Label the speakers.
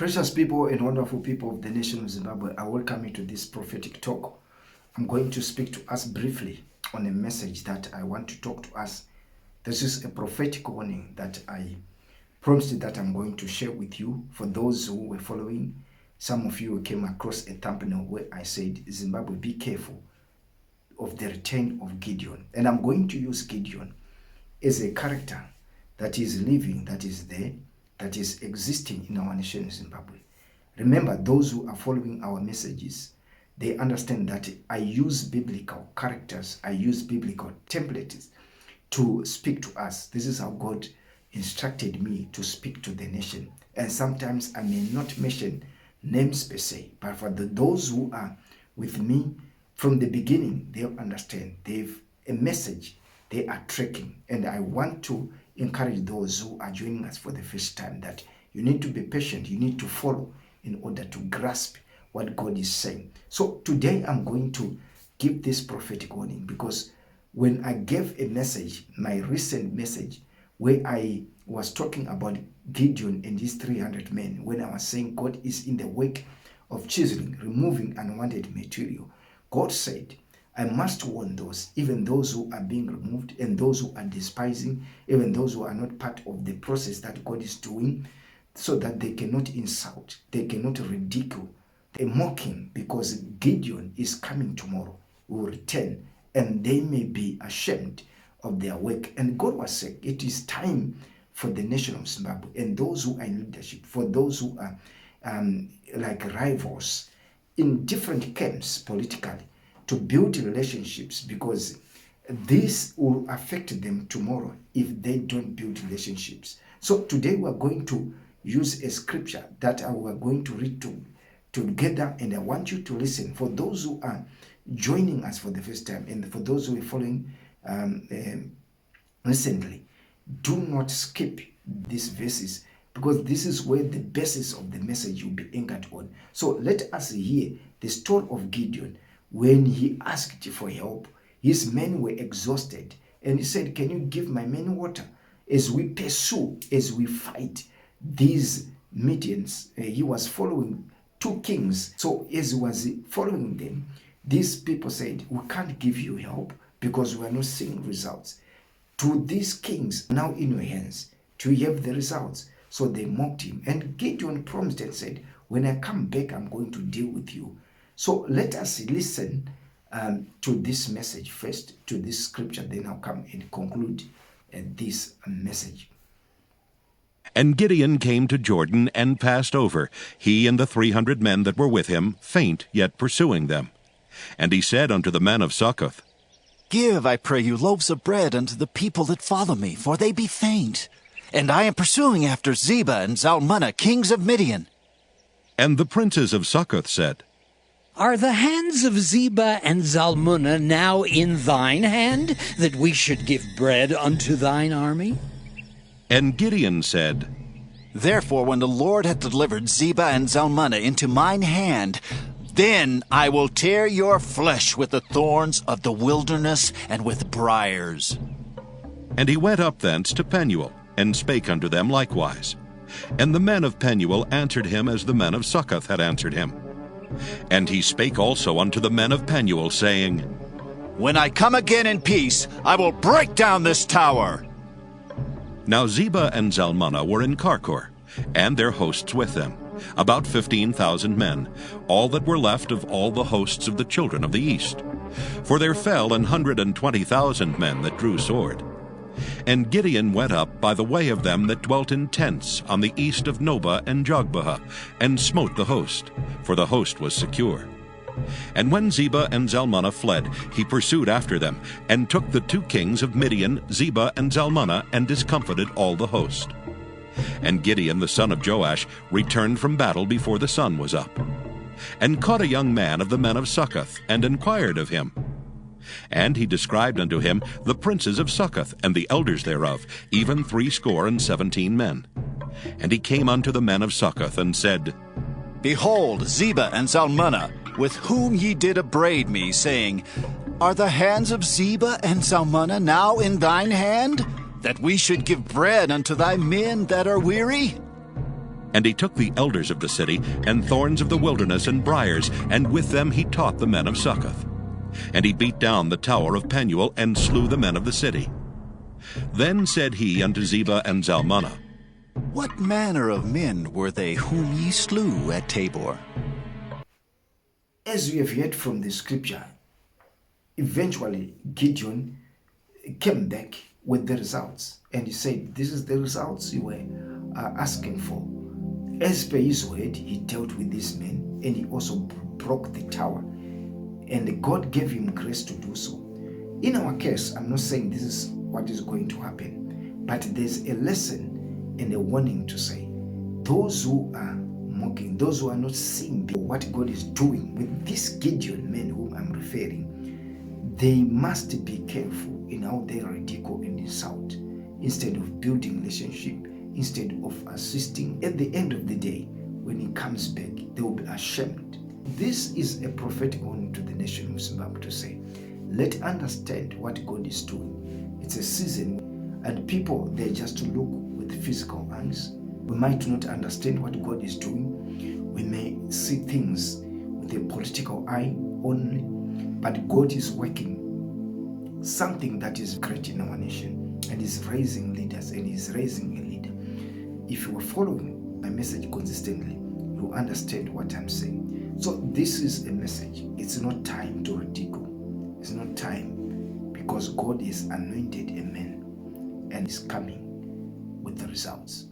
Speaker 1: Precious people and wonderful people of the nation of Zimbabwe, I welcome you to this prophetic talk. I'm going to speak to us briefly on a message that I want to talk to us. This is a prophetic warning that I promised that I'm going to share with you. For those who were following, some of you came across a thumbnail where I said, Zimbabwe, be careful of the return of Gideon. And I'm going to use Gideon as a character that is living, that is there, that is existing in our nation, Zimbabwe. Remember, those who are following our messages, they understand that I use biblical characters, I use biblical templates to speak to us. This is how God instructed me to speak to the nation. And sometimes I may not mention names per se, but for those who are with me from the beginning, they'll understand. They've a message they are tracking. And I want to encourage those who are joining us for the first time that you need to be patient, you need to follow in order to grasp what God is saying. So today I'm going to give this prophetic warning, because when I gave a message, my recent message, where I was talking about Gideon and his 300 men, when I was saying God is in the work of chiseling, removing unwanted material, God said, I must warn those, even those who are being removed and those who are despising, even those who are not part of the process that God is doing, so that they cannot insult, they cannot ridicule, they mock him, because Gideon is coming tomorrow, will return, and they may be ashamed of their work. And God was saying, it is time for the nation of Zimbabwe and those who are in leadership, for those who are like rivals in different camps politically, to build relationships, because this will affect them tomorrow if they don't build relationships. So today we are going to use a scripture that we are going to read together, and I want you to listen. For those who are joining us for the first time, and for those who are following recently, do not skip these verses, because this is where the basis of the message will be anchored on. So let us hear the story of Gideon. When he asked for help, his men were exhausted, and he said, can you give my men water as we pursue, as we fight these Midians? He was following two kings. So as he was following them, these people said, we can't give you help because we are not seeing results. To these kings, now in your hands, to have the results. So they mocked him. And Gideon promised and said, when I come back, I'm going to deal with you. So let us listen to this message first, to this scripture, then I'll come and conclude this message.
Speaker 2: And Gideon came to Jordan and passed over, he and the 300 men that were with him, faint, yet pursuing them. And he said unto the men of Succoth,
Speaker 3: Give, I pray you, loaves of bread unto the people that follow me, for they be faint. And I am pursuing after Zebah and Zalmunna, kings of Midian.
Speaker 2: And the princes of Succoth said,
Speaker 4: Are the hands of Zebah and Zalmunna now in thine hand, that we should give bread unto thine army?
Speaker 2: And Gideon said,
Speaker 3: Therefore, when the Lord hath delivered Zebah and Zalmunna into mine hand, then I will tear your flesh with the thorns of the wilderness and with briars.
Speaker 2: And he went up thence to Penuel, and spake unto them likewise. And the men of Penuel answered him as the men of Succoth had answered him. And he spake also unto the men of Penuel, saying,
Speaker 3: When I come again in peace, I will break down this tower.
Speaker 2: Now Zebah and Zalmunna were in Karkor, and their hosts with them, about 15,000 men, all that were left of all the hosts of the children of the east. For there fell 120,000 men that drew sword. And Gideon went up by the way of them that dwelt in tents on the east of Nobah and Jogbehah, and smote the host, for the host was secure. And when Zebah and Zalmunna fled, he pursued after them, and took the two kings of Midian, Zebah and Zalmunna, and discomfited all the host. And Gideon the son of Joash returned from battle before the sun was up, and caught a young man of the men of Succoth, and inquired of him. And he described unto him the princes of Succoth, and the elders thereof, even 17 men. And he came unto the men of Succoth, and said,
Speaker 3: Behold, Zebah and Zalmunna, with whom ye did upbraid me, saying, Are the hands of Zebah and Zalmunna now in thine hand, that we should give bread unto thy men that are weary?
Speaker 2: And he took the elders of the city, and thorns of the wilderness, and briars, and with them he taught the men of Succoth. And he beat down the tower of Penuel, and slew the men of the city. Then said he unto Zebah and Zalmunna,
Speaker 3: What manner of men were they whom ye slew at Tabor?
Speaker 1: As we have heard from the scripture, eventually Gideon came back with the results, and he said, this is the results you were asking for. As per his word, he dealt with these men, and he also broke the tower, and God gave him grace to do so. In our case, I'm not saying this is what is going to happen, but there's a lesson and a warning to say, those who are mocking, those who are not seeing what God is doing with these Gideon men whom I'm referring, they must be careful in how they ridicule and insult, instead of building relationship, instead of assisting. At the end of the day, when he comes back, they will be ashamed. This is a prophetic warning to the nation of Zimbabwe to say, let's understand what God is doing. It's a season, and people, they just to look with physical eyes. We might not understand what God is doing. We may see things with a political eye only, but God is working something that is great in our nation, and is raising leaders, and is raising a leader. If you are following my message consistently, you understand what I'm saying. So this is a message. It's not time to ridicule. It's not time, because God is anointed a man and is coming with the results.